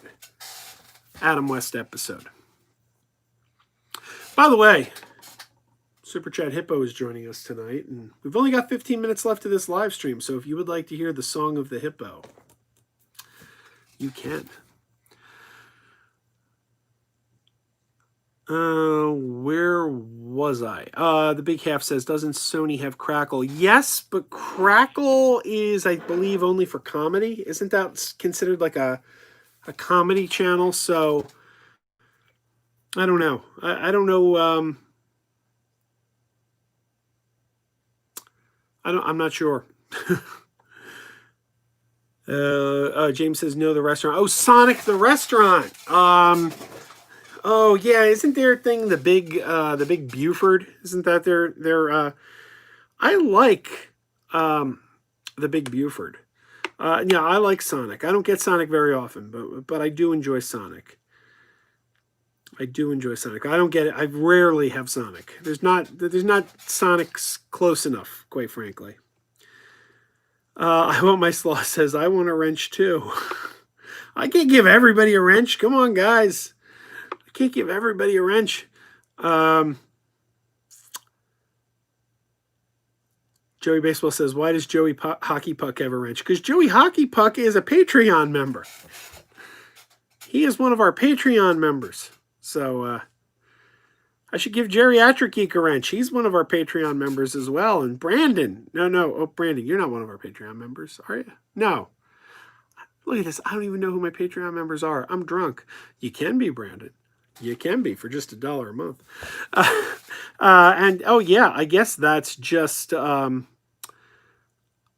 Adam West episode. By the way, Super Chat Hippo is joining us tonight, and we've only got 15 minutes left of this live stream, so if you would like to hear the song of the hippo, you can. Where was I? The Big Half says, doesn't Sony have Crackle? Yes, but Crackle is, I believe, only for comedy. Isn't that considered like a comedy channel? So, I don't know. I don't know. I'm not sure. James says no. The restaurant. Oh, Sonic the restaurant. Oh yeah, isn't their thing the big Buford? Isn't that their? I like the big Buford. Yeah, I like Sonic. I don't get Sonic very often, but I do enjoy Sonic. I do enjoy Sonic. I don't get it. I rarely have Sonic. There's not Sonics close enough, quite frankly. I want my sloth says, I want a wrench too. I can't give everybody a wrench. Come on, guys. I can't give everybody a wrench. Joey Baseball says, why does Joey Hockey Puck have a wrench? Because Joey Hockey Puck is a Patreon member. He is one of our Patreon members. So I should give Geriatric Geek a wrench. He's one of our Patreon members as well. And Brandon. No. Oh, Brandon, you're not one of our Patreon members, are you? No. Look at this. I don't even know who my Patreon members are. I'm drunk. You can be, Brandon. You can be for just $1 a month. And, oh, yeah, I guess that's just...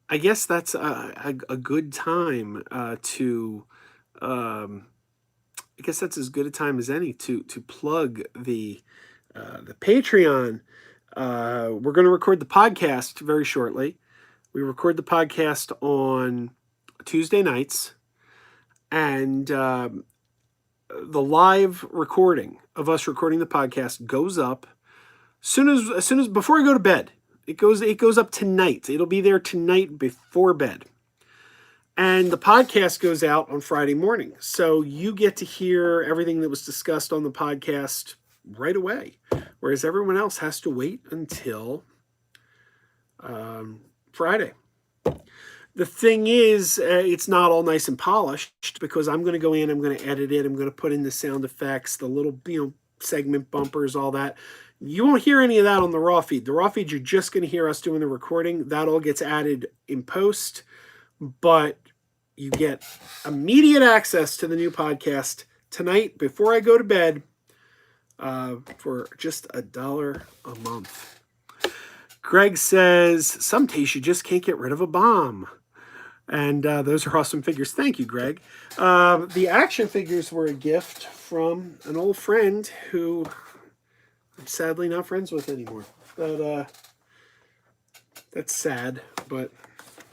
I guess that's a good time to... I guess that's as good a time as any to plug the Patreon. We're going to record the podcast very shortly. We record the podcast on Tuesday nights, and the live recording of us recording the podcast goes up as soon as before I go to bed. It goes up tonight. It'll be there tonight before bed. And the podcast goes out on Friday morning. So you get to hear everything that was discussed on the podcast right away. Whereas everyone else has to wait until Friday. The thing is, it's not all nice and polished because I'm going to go in, I'm going to edit it, I'm going to put in the sound effects, the little segment bumpers, all that. You won't hear any of that on the raw feed. The raw feed, you're just going to hear us doing the recording. That all gets added in post. But you get immediate access to the new podcast tonight before I go to bed for just $1 a month. Greg says, some days you just can't get rid of a bomb. And those are awesome figures. Thank you, Greg. The action figures were a gift from an old friend who I'm sadly not friends with anymore. But that's sad, but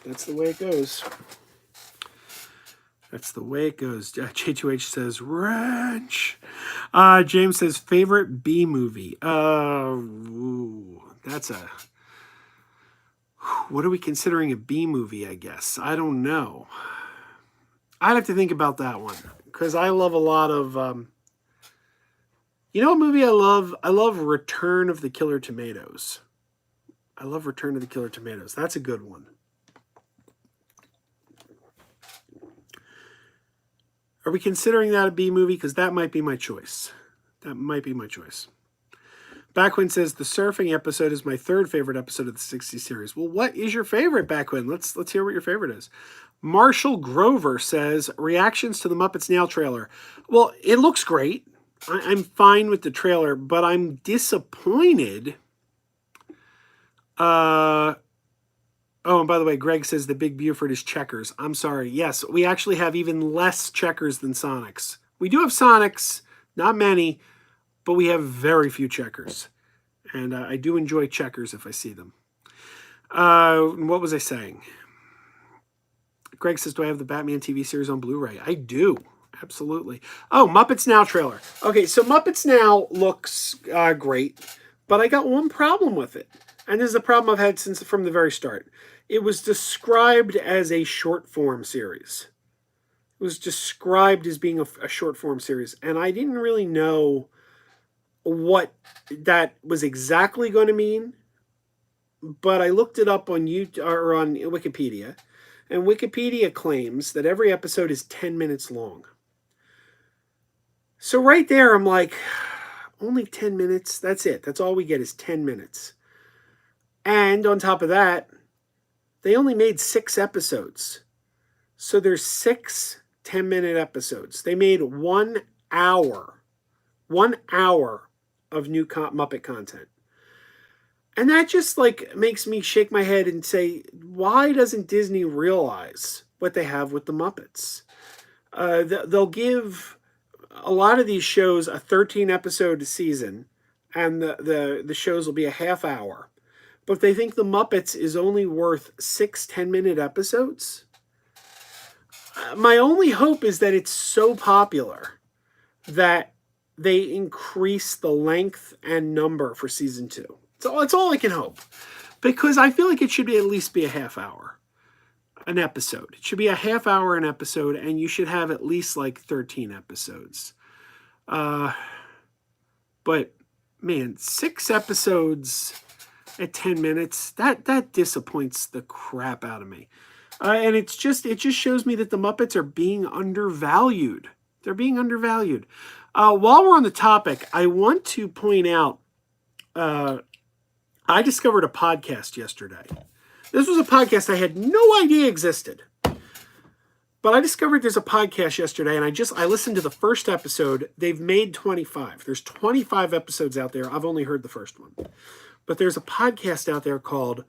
that's the way it goes. That's the way it goes. J2H says, wrench. James says, favorite B movie. That's a... What are we considering a B movie, I guess? I don't know. I'd have to think about that one. Because I love a lot of... you know what movie I love? I love Return of the Killer Tomatoes. I love Return of the Killer Tomatoes. That's a good one. Are we considering that a B movie? Because that might be my choice. That might be my choice. Backwin says, the surfing episode is my third favorite episode of the 60 series. Well, what is your favorite, Backwin? Let's hear what your favorite is. Marshall Grover says, reactions to the Muppets Now trailer. Well, it looks great. I'm fine with the trailer, but I'm disappointed. Oh, and by the way, Greg says the Big Buford is Checkers. I'm sorry. Yes, we actually have even less Checkers than Sonics. We do have Sonics, not many, but we have very few Checkers. And I do enjoy Checkers if I see them. What was I saying? Greg says, do I have the Batman TV series on Blu-ray? I do. Absolutely. Oh, Muppets Now trailer. Okay, so Muppets Now looks great, but I got one problem with it. And this is a problem I've had from the very start. It was described as a short form series. It was described as being a short form series. And I didn't really know what that was exactly going to mean. But I looked it up on YouTube or on Wikipedia. And Wikipedia claims that every episode is 10 minutes long. So right there, I'm like, only 10 minutes? That's it. That's all we get is 10 minutes. And on top of that, they only made 6 episodes. So there's 6 10-minute episodes. They made 1 hour. 1 hour of new Muppet content. And that just like makes me shake my head and say, why doesn't Disney realize what they have with the Muppets? They'll give a lot of these shows a 13-episode season, and the shows will be a half hour. But they think the Muppets is only worth 6 10-minute episodes. My only hope is that it's so popular that they increase the length and number for season 2. So that's all I can hope. Because I feel like it should at least be a half hour an episode. It should be a half hour an episode, and you should have at least like 13 episodes. But man, 6 episodes at 10 minutes, that disappoints the crap out of me. And it just shows me that the Muppets are being undervalued. They're being undervalued. While we're on the topic, I want to point out, I discovered a podcast yesterday. This was a podcast I had no idea existed. But I discovered there's a podcast yesterday, and I listened to the first episode. They've made 25. There's 25 episodes out there. I've only heard the first one. But there's a podcast out there called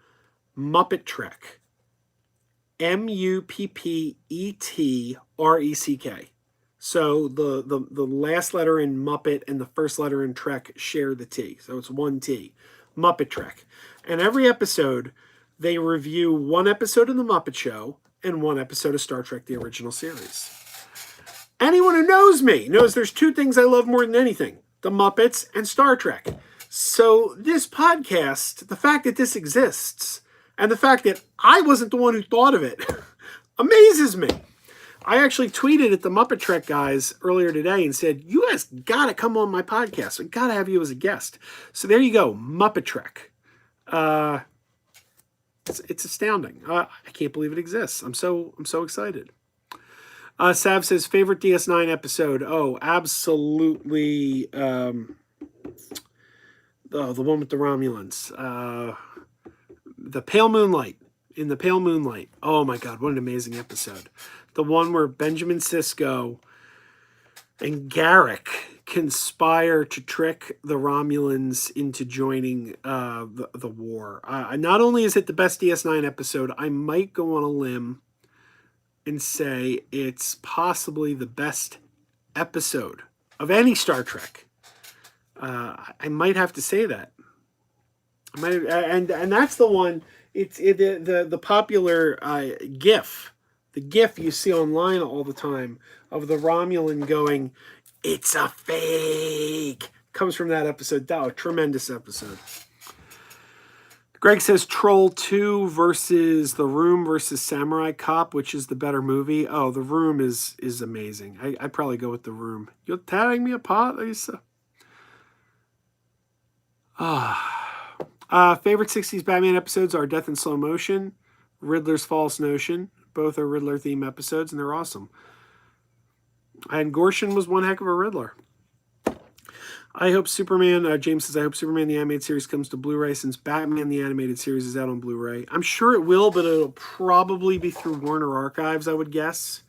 Muppet Trek. Muppetreck. So the last letter in Muppet and the first letter in Trek share the T. So it's one T. Muppet Trek. And every episode, they review one episode of The Muppet Show and one episode of Star Trek, the original series. Anyone who knows me knows there's 2 things I love more than anything. The Muppets and Star Trek. So this podcast, the fact that this exists, and the fact that I wasn't the one who thought of it, amazes me. I actually tweeted at the Muppet Trek guys earlier today and said, you guys got to come on my podcast. I got to have you as a guest. So there you go, Muppet Trek. It's astounding. I can't believe it exists. I'm so excited. Sav says, favorite DS9 episode. Oh, absolutely. The one with the Romulans. The Pale Moonlight. In the Pale Moonlight. Oh my God, what an amazing episode. The one where Benjamin Sisko and Garrick conspire to trick the Romulans into joining the war. Not only is it the best DS9 episode, I might go on a limb and say it's possibly the best episode of any Star Trek. I might have to say that. And that's the one. It's the popular GIF. The GIF you see online all the time of the Romulan going, "It's a fake," comes from that episode. Oh, tremendous episode. Greg says Troll 2 versus The Room versus Samurai Cop, which is the better movie. Oh, The Room is amazing. I'd probably go with The Room. You're tearing me apart, Lisa. Favorite 60s Batman episodes are Death in Slow Motion, Riddler's False Notion. Both are Riddler theme episodes, and they're awesome. And Gorshin was one heck of a Riddler. I hope Superman, James says, I hope Superman the Animated Series comes to Blu-ray since Batman the Animated Series is out on Blu-ray. I'm sure it will, but it'll probably be through Warner Archives, I would guess.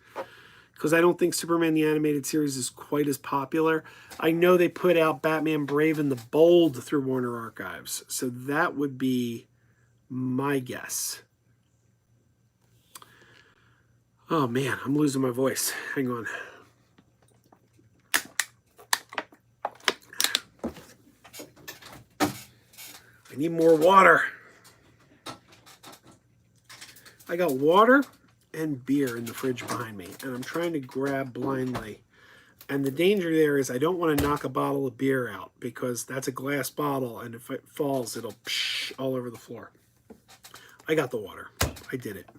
Because I don't think Superman the Animated Series is quite as popular. I know they put out Batman Brave and the Bold through Warner Archives. So that would be my guess. Oh man, I'm losing my voice. Hang on. I need more water. I got water and beer in the fridge behind me, and I'm trying to grab blindly. And the danger there is I don't want to knock a bottle of beer out because that's a glass bottle, and if it falls, it'll psh all over the floor. I got the water. I did it.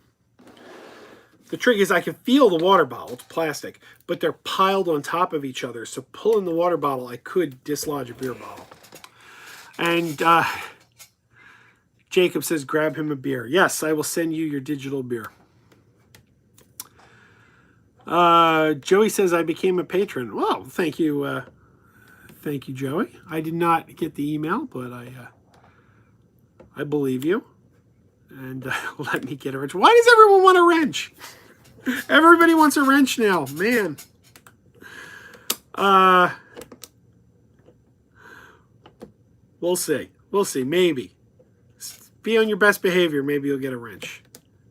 The trick is I can feel the water bottle. It's plastic, but they're piled on top of each other. So pulling the water bottle, I could dislodge a beer bottle. And Jacob says, grab him a beer. Yes, I will send you your digital beer. Joey says, I became a patron. Well, thank you. Thank you, Joey. I did not get the email, but I believe you. And let me get a wrench. Why does everyone want a wrench? Everybody wants a wrench now, man. We'll see. We'll see. Maybe. Be on your best behavior. Maybe you'll get a wrench.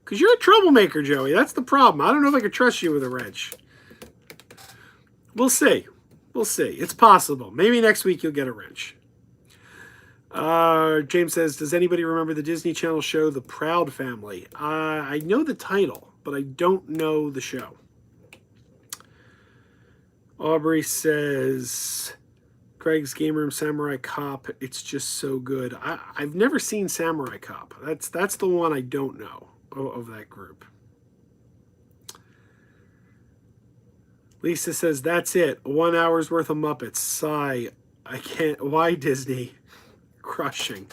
Because you're a troublemaker, Joey. That's the problem. I don't know if I could trust you with a wrench. We'll see. We'll see. It's possible. Maybe next week you'll get a wrench. James says, does anybody remember the Disney Channel show The Proud Family? I know the title, but I don't know the show. Aubrey says, Greg's Game Room Samurai Cop. It's just so good. I've never seen Samurai Cop. That's the one I don't know of that group. Lisa says, that's it. 1 hour's worth of Muppets. Sigh. I can't. Why Disney? Crushing.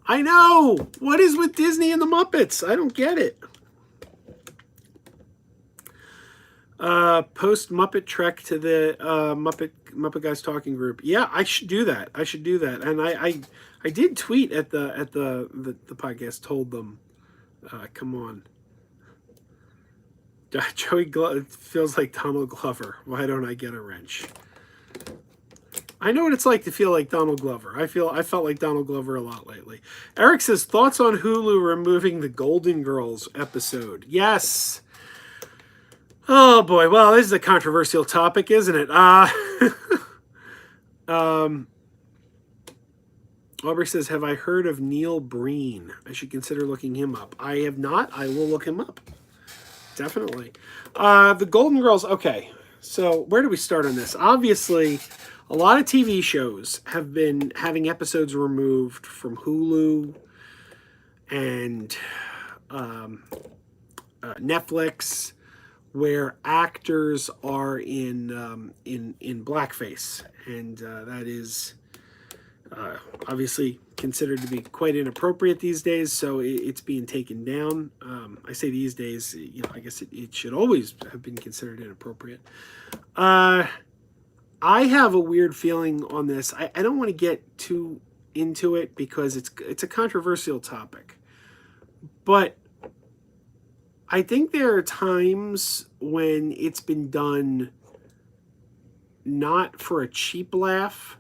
I know. What is with Disney and the Muppets? I don't get it. Post Muppet Trek to the Muppet Guys Talking group. Yeah, I should do that. And I did tweet at the podcast. Told them, come on. Joey feels like Donald Glover. Why don't I get a wrench? I know what it's like to feel like Donald Glover. I felt like Donald Glover a lot lately. Eric says, thoughts on Hulu removing the Golden Girls episode? Yes. Oh boy. Well, this is a controversial topic, isn't it? Aubrey says, have I heard of Neil Breen? I should consider looking him up. I have not. I will look him up. Definitely. The Golden Girls. Okay. So where do we start on this? Obviously, a lot of TV shows have been having episodes removed from Hulu and Netflix, where actors are in blackface, and that is obviously considered to be quite inappropriate these days. So it's being taken down. I say these days, I guess it should always have been considered inappropriate. I have a weird feeling on this. I don't want to get too into it because it's a controversial topic. But I think there are times when it's been done not for a cheap laugh,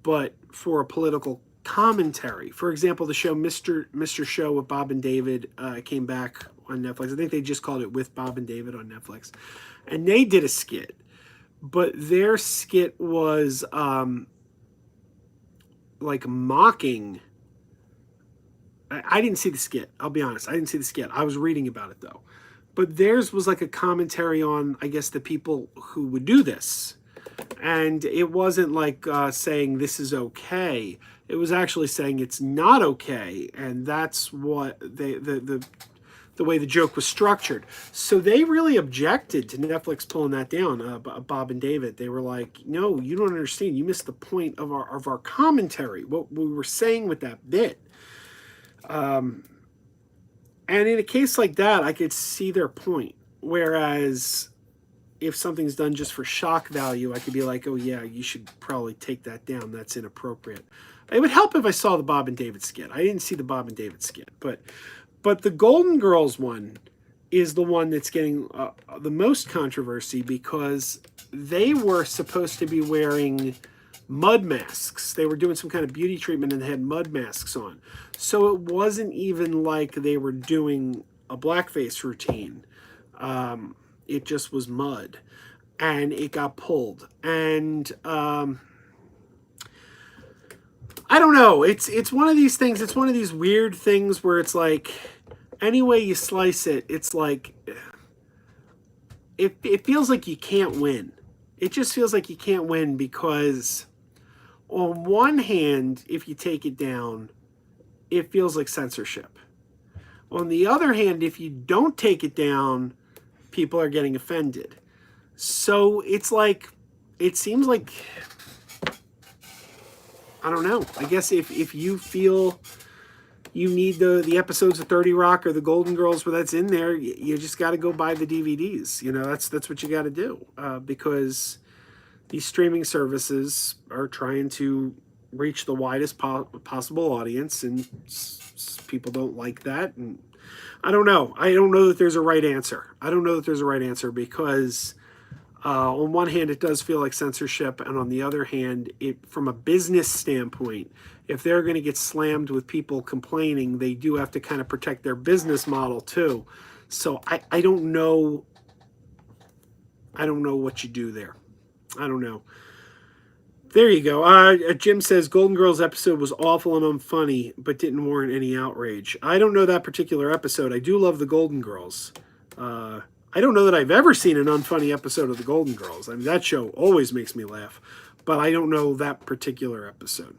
but for a political commentary. For example, the show Mr. Show with Bob and David came back on Netflix. I think they just called it With Bob and David on Netflix. And they did a skit. But their skit was like mocking. I didn't see the skit. I'll be honest. I didn't see the skit. I was reading about it, though. But theirs was like a commentary on, I guess, the people who would do this. And it wasn't like saying this is okay. It was actually saying it's not okay. And that's what the way the joke was structured. So they really objected to Netflix pulling that down, Bob and David. They were like, no, you don't understand. You missed the point of our commentary, what we were saying with that bit. And in a case like that, I could see their point. Whereas if something's done just for shock value, I could be like, oh yeah, you should probably take that down. That's inappropriate. It would help if I saw the Bob and David skit. I didn't see the Bob and David skit, but the Golden Girls one is the one that's getting the most controversy because they were supposed to be wearing mud masks. They were doing some kind of beauty treatment and they had mud masks on. So it wasn't even like they were doing a blackface routine. It just was mud. And it got pulled. And I don't know. It's one of these things. It's one of these weird things where it's like, any way you slice it, it's like, it feels like you can't win. It just feels like you can't win because on one hand, if you take it down, it feels like censorship. On the other hand, if you don't take it down, people are getting offended. So it's like, it seems like, I don't know. I guess if you feel you need the episodes of 30 Rock or the Golden Girls where that's in there, you just got to go buy the DVDs. That's what you got to do because these streaming services are trying to reach the widest possible audience, and people don't like that. And I don't know. I don't know that there's a right answer. Because on one hand, it does feel like censorship, and on the other hand, from a business standpoint, if they're going to get slammed with people complaining, they do have to kind of protect their business model too. So I don't know. I don't know what you do there. I don't know. There you go. Jim says Golden Girls episode was awful and unfunny, but didn't warrant any outrage. I don't know that particular episode. I do love the Golden Girls. I don't know that I've ever seen an unfunny episode of the Golden Girls. I mean, that show always makes me laugh. but I don't know that particular episode.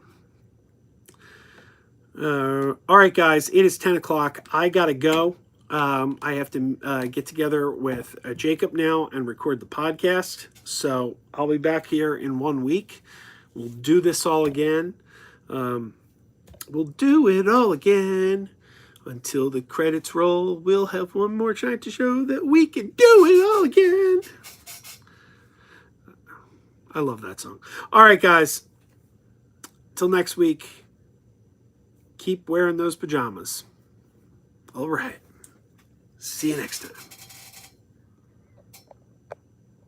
All right, guys, it is 10 o'clock. I got to go. I have to get together with Jacob now and record the podcast. So I'll be back here in 1 week. We'll do this all again. We'll do it all again until the credits roll. We'll have one more try to show that we can do it all again. I love that song. All right, guys. Till next week. Keep wearing those pajamas. All right. See you next time.